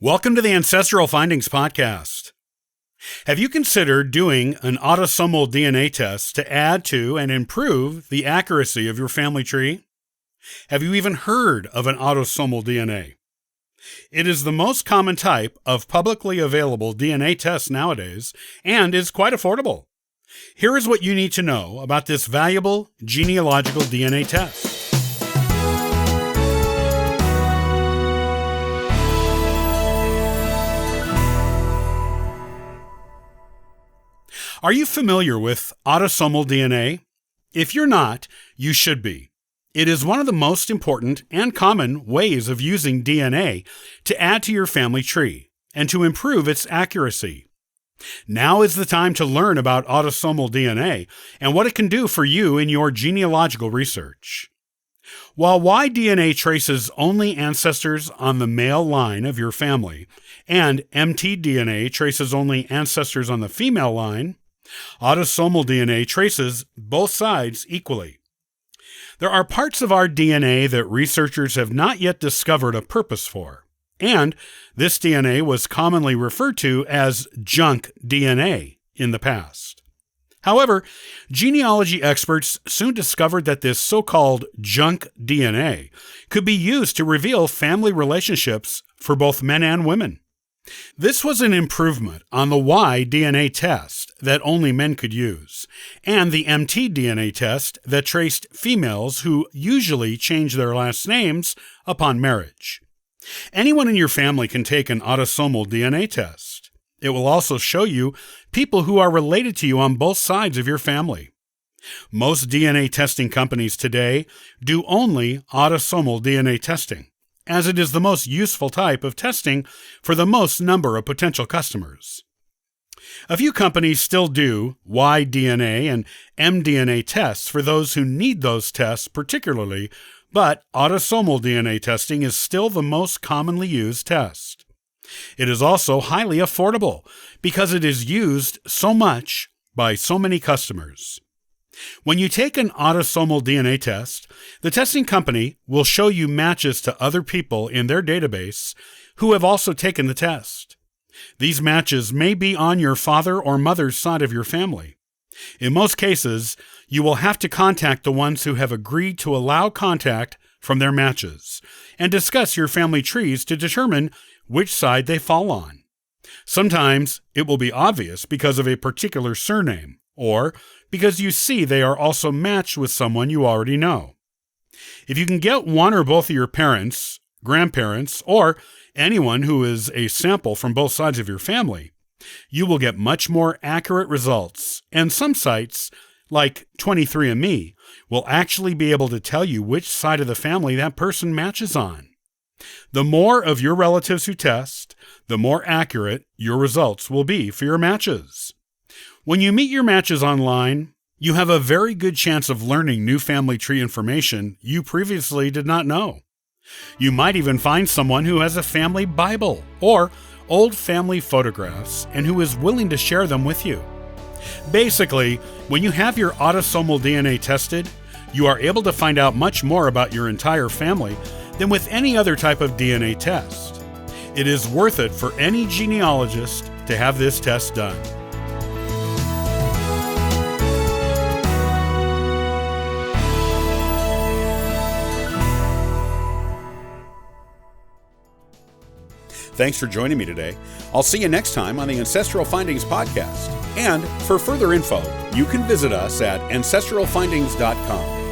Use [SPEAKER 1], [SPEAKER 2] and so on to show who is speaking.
[SPEAKER 1] Welcome to the Ancestral Findings Podcast. Have you considered doing an autosomal DNA test to add to and improve the accuracy of your family tree? Have you even heard of an autosomal DNA? It is the most common type of publicly available DNA test nowadays and is quite affordable. Here is what you need to know about this valuable genealogical DNA test. Are you familiar with autosomal DNA? If you're not, you should be. It is one of the most important and common ways of using DNA to add to your family tree and to improve its accuracy. Now is the time to learn about autosomal DNA and what it can do for you in your genealogical research. While Y-DNA traces only ancestors on the male line of your family, and mtDNA traces only ancestors on the female line, autosomal DNA traces both sides equally. There are parts of our DNA that researchers have not yet discovered a purpose for, and this DNA was commonly referred to as junk DNA in the past. However, genealogy experts soon discovered that this so-called junk DNA could be used to reveal family relationships for both men and women. This was an improvement on the Y-DNA test that only men could use, and the mtDNA test that traced females who usually change their last names upon marriage. Anyone in your family can take an autosomal DNA test. It will also show you people who are related to you on both sides of your family. Most DNA testing companies today do only autosomal DNA testing, as it is the most useful type of testing for the most number of potential customers. A few companies still do Y-DNA and mDNA tests for those who need those tests particularly, but autosomal DNA testing is still the most commonly used test. It is also highly affordable because it is used so much by so many customers. When you take an autosomal DNA test, the testing company will show you matches to other people in their database who have also taken the test. These matches may be on your father or mother's side of your family. In most cases, you will have to contact the ones who have agreed to allow contact from their matches and discuss your family trees to determine which side they fall on. Sometimes it will be obvious because of a particular surname, or because you see they are also matched with someone you already know. If you can get one or both of your parents, grandparents, or anyone who is a sample from both sides of your family, you will get much more accurate results, and some sites, like 23andMe, will actually be able to tell you which side of the family that person matches on. The more of your relatives who test, the more accurate your results will be for your matches. When you meet your matches online, you have a very good chance of learning new family tree information you previously did not know. You might even find someone who has a family Bible or old family photographs and who is willing to share them with you. Basically, when you have your autosomal DNA tested, you are able to find out much more about your entire family than with any other type of DNA test. It is worth it for any genealogist to have this test done. Thanks for joining me today. I'll see you next time on the Ancestral Findings Podcast. And for further info, you can visit us at ancestralfindings.com.